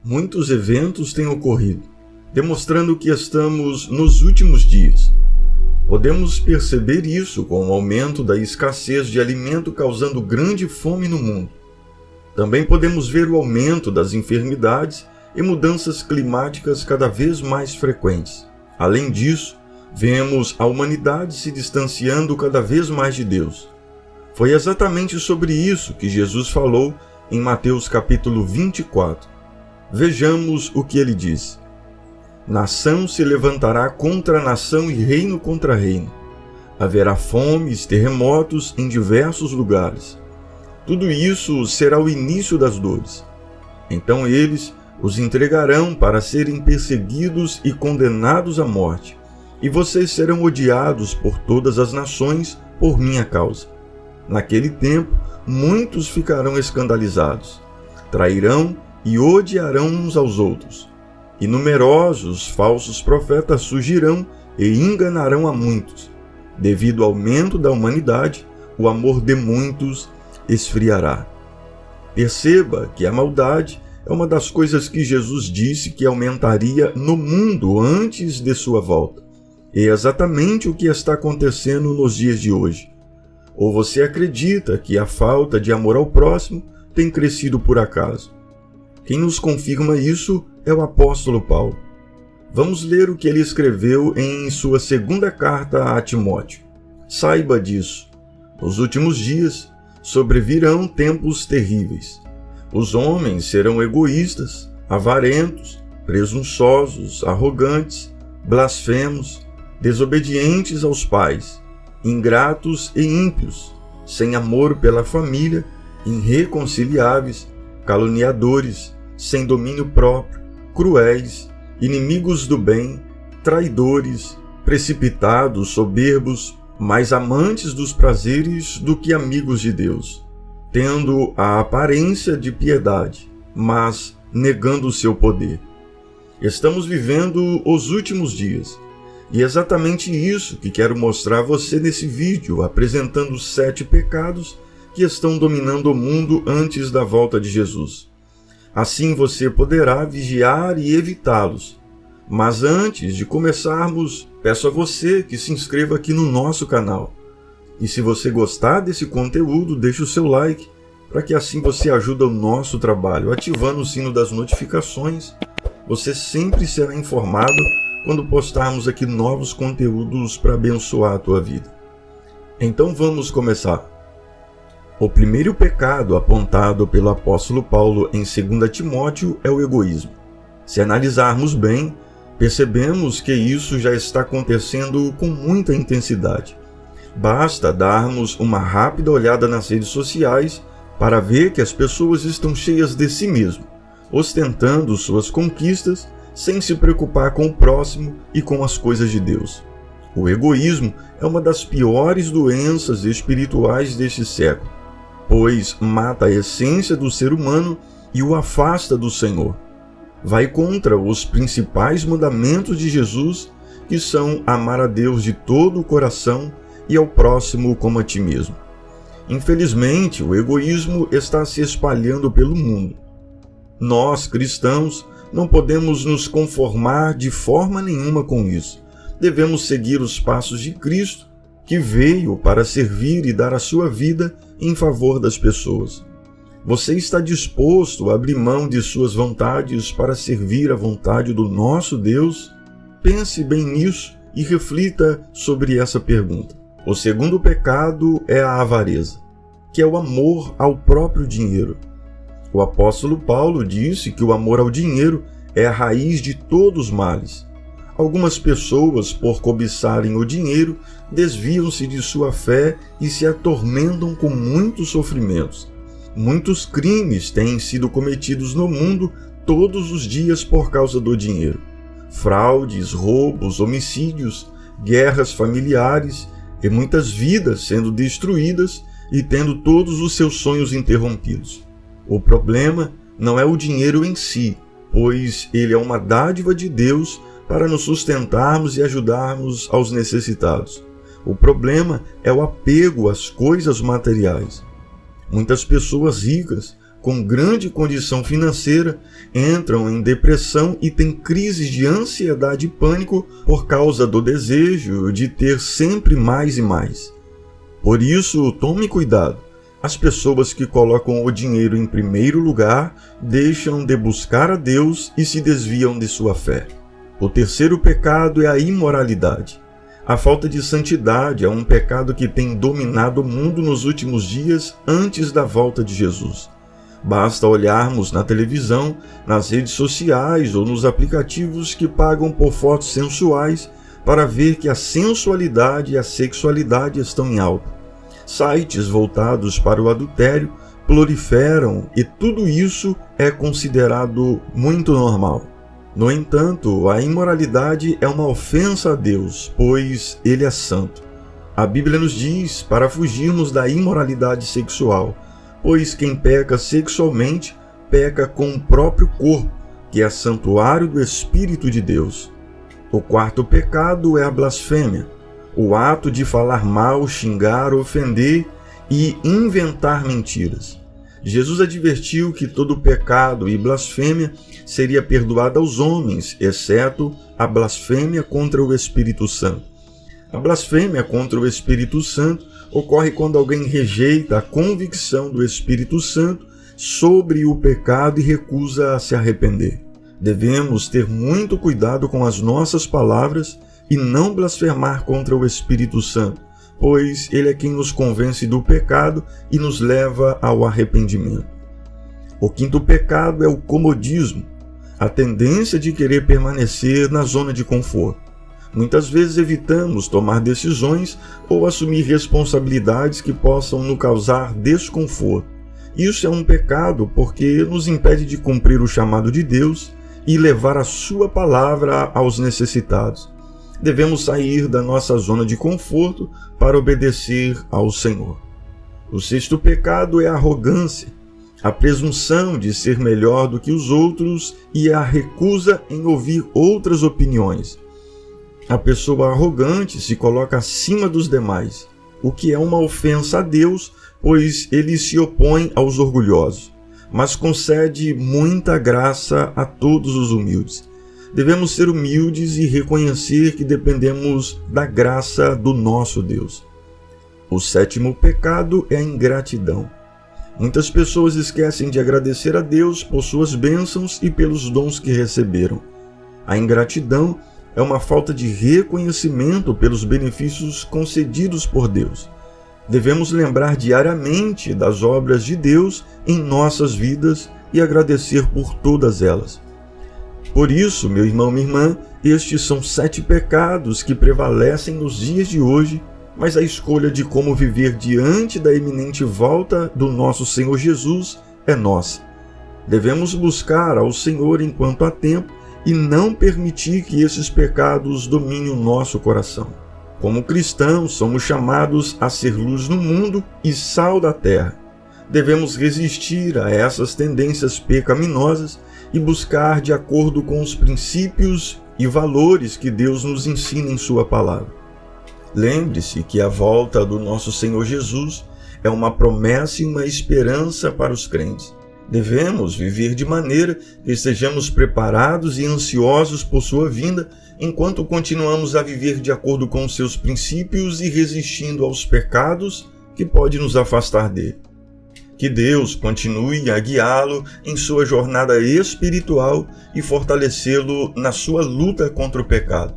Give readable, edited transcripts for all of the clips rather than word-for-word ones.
Muitos eventos têm ocorrido, demonstrando que estamos nos últimos dias. Podemos perceber isso com o aumento da escassez de alimento causando grande fome no mundo. Também podemos ver o aumento das enfermidades e mudanças climáticas cada vez mais frequentes. Além disso, vemos a humanidade se distanciando cada vez mais de Deus. Foi exatamente sobre isso que Jesus falou em Mateus capítulo 24. Vejamos o que ele diz. Nação se levantará contra nação e reino contra reino. Haverá fomes, terremotos em diversos lugares. Tudo isso será o início das dores. Então eles os entregarão para serem perseguidos e condenados à morte, e vocês serão odiados por todas as nações por minha causa. Naquele tempo, muitos ficarão escandalizados, trairão e odiarão uns aos outros. E numerosos falsos profetas surgirão e enganarão a muitos. Devido ao aumento da humanidade, o amor de muitos esfriará. Perceba que a maldade é uma das coisas que Jesus disse que aumentaria no mundo antes de sua volta. E é exatamente o que está acontecendo nos dias de hoje. Ou você acredita que a falta de amor ao próximo tem crescido por acaso? Quem nos confirma isso é o apóstolo Paulo. Vamos ler o que ele escreveu em sua segunda carta a Timóteo. Saiba disso. Nos últimos dias sobrevirão tempos terríveis. Os homens serão egoístas, avarentos, presunçosos, arrogantes, blasfemos, desobedientes aos pais, ingratos e ímpios, sem amor pela família, irreconciliáveis, caluniadores, sem domínio próprio, cruéis, inimigos do bem, traidores, precipitados, soberbos, mais amantes dos prazeres do que amigos de Deus, tendo a aparência de piedade, mas negando o seu poder. Estamos vivendo os últimos dias, e é exatamente isso que quero mostrar a você nesse vídeo, apresentando 7 pecados que estão dominando o mundo antes da volta de Jesus. Assim você poderá vigiar e evitá-los. Mas antes de começarmos, peço a você que se inscreva aqui no nosso canal. E se você gostar desse conteúdo, deixe o seu like, para que assim você ajude o nosso trabalho. Ativando o sino das notificações, você sempre será informado quando postarmos aqui novos conteúdos para abençoar a tua vida. Então vamos começar. O primeiro pecado apontado pelo apóstolo Paulo em 2 Timóteo é o egoísmo. Se analisarmos bem, percebemos que isso já está acontecendo com muita intensidade. Basta darmos uma rápida olhada nas redes sociais para ver que as pessoas estão cheias de si mesmo, ostentando suas conquistas sem se preocupar com o próximo e com as coisas de Deus. O egoísmo é uma das piores doenças espirituais deste século, pois mata a essência do ser humano e o afasta do Senhor. Vai contra os principais mandamentos de Jesus, que são amar a Deus de todo o coração e ao próximo como a ti mesmo. Infelizmente, o egoísmo está se espalhando pelo mundo. Nós, cristãos, não podemos nos conformar de forma nenhuma com isso. Devemos seguir os passos de Cristo, que veio para servir e dar a sua vida em favor das pessoas. Você está disposto a abrir mão de suas vontades para servir a vontade do nosso Deus? Pense bem nisso e reflita sobre essa pergunta. O segundo pecado é a avareza, que é o amor ao próprio dinheiro. O apóstolo Paulo disse que o amor ao dinheiro é a raiz de todos os males. Algumas pessoas, por cobiçarem o dinheiro, desviam-se de sua fé e se atormentam com muitos sofrimentos. Muitos crimes têm sido cometidos no mundo todos os dias por causa do dinheiro. Fraudes, roubos, homicídios, guerras familiares e muitas vidas sendo destruídas e tendo todos os seus sonhos interrompidos. O problema não é o dinheiro em si, pois ele é uma dádiva de Deus para nos sustentarmos e ajudarmos aos necessitados. O problema é o apego às coisas materiais. Muitas pessoas ricas com grande condição financeira entram em depressão e têm crises de ansiedade e pânico por causa do desejo de ter sempre mais e mais. Por isso, tome cuidado. As pessoas que colocam o dinheiro em primeiro lugar deixam de buscar a Deus e se desviam de sua fé. O terceiro pecado é a imoralidade. A falta de santidade é um pecado que tem dominado o mundo nos últimos dias antes da volta de Jesus. Basta olharmos na televisão, nas redes sociais ou nos aplicativos que pagam por fotos sensuais para ver que a sensualidade e a sexualidade estão em alta. Sites voltados para o adultério proliferam e tudo isso é considerado muito normal. No entanto, a imoralidade é uma ofensa a Deus, pois Ele é santo. A Bíblia nos diz para fugirmos da imoralidade sexual, pois quem peca sexualmente peca com o próprio corpo, que é santuário do Espírito de Deus. O quarto pecado é a blasfêmia, o ato de falar mal, xingar, ofender e inventar mentiras. Jesus advertiu que todo pecado e blasfêmia seria perdoado aos homens, exceto a blasfêmia contra o Espírito Santo. A blasfêmia contra o Espírito Santo ocorre quando alguém rejeita a convicção do Espírito Santo sobre o pecado e recusa a se arrepender. Devemos ter muito cuidado com as nossas palavras e não blasfemar contra o Espírito Santo, pois Ele é quem nos convence do pecado e nos leva ao arrependimento. O quinto pecado é o comodismo, a tendência de querer permanecer na zona de conforto. Muitas vezes evitamos tomar decisões ou assumir responsabilidades que possam nos causar desconforto. Isso é um pecado porque nos impede de cumprir o chamado de Deus e levar a sua palavra aos necessitados. Devemos sair da nossa zona de conforto para obedecer ao Senhor. O sexto pecado é a arrogância, a presunção de ser melhor do que os outros e a recusa em ouvir outras opiniões. A pessoa arrogante se coloca acima dos demais, o que é uma ofensa a Deus, pois ele se opõe aos orgulhosos, mas concede muita graça a todos os humildes. Devemos ser humildes e reconhecer que dependemos da graça do nosso Deus. O sétimo pecado é a ingratidão. Muitas pessoas esquecem de agradecer a Deus por suas bênçãos e pelos dons que receberam. A ingratidão é uma falta de reconhecimento pelos benefícios concedidos por Deus. Devemos lembrar diariamente das obras de Deus em nossas vidas e agradecer por todas elas. Por isso, meu irmão, minha irmã, estes são 7 pecados que prevalecem nos dias de hoje, mas a escolha de como viver diante da iminente volta do nosso Senhor Jesus é nossa. Devemos buscar ao Senhor enquanto há tempo e não permitir que esses pecados dominem o nosso coração. Como cristãos, somos chamados a ser luz no mundo e sal da terra. Devemos resistir a essas tendências pecaminosas e buscar de acordo com os princípios e valores que Deus nos ensina em Sua palavra. Lembre-se que a volta do nosso Senhor Jesus é uma promessa e uma esperança para os crentes. Devemos viver de maneira que estejamos preparados e ansiosos por sua vinda, enquanto continuamos a viver de acordo com os seus princípios e resistindo aos pecados que podem nos afastar dele. Que Deus continue a guiá-lo em sua jornada espiritual e fortalecê-lo na sua luta contra o pecado.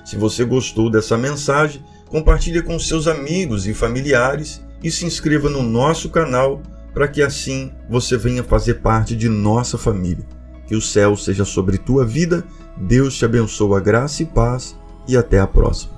Se você gostou dessa mensagem, compartilhe com seus amigos e familiares e se inscreva no nosso canal para que assim você venha fazer parte de nossa família. Que o céu seja sobre tua vida, Deus te abençoe, graça e paz, e até a próxima.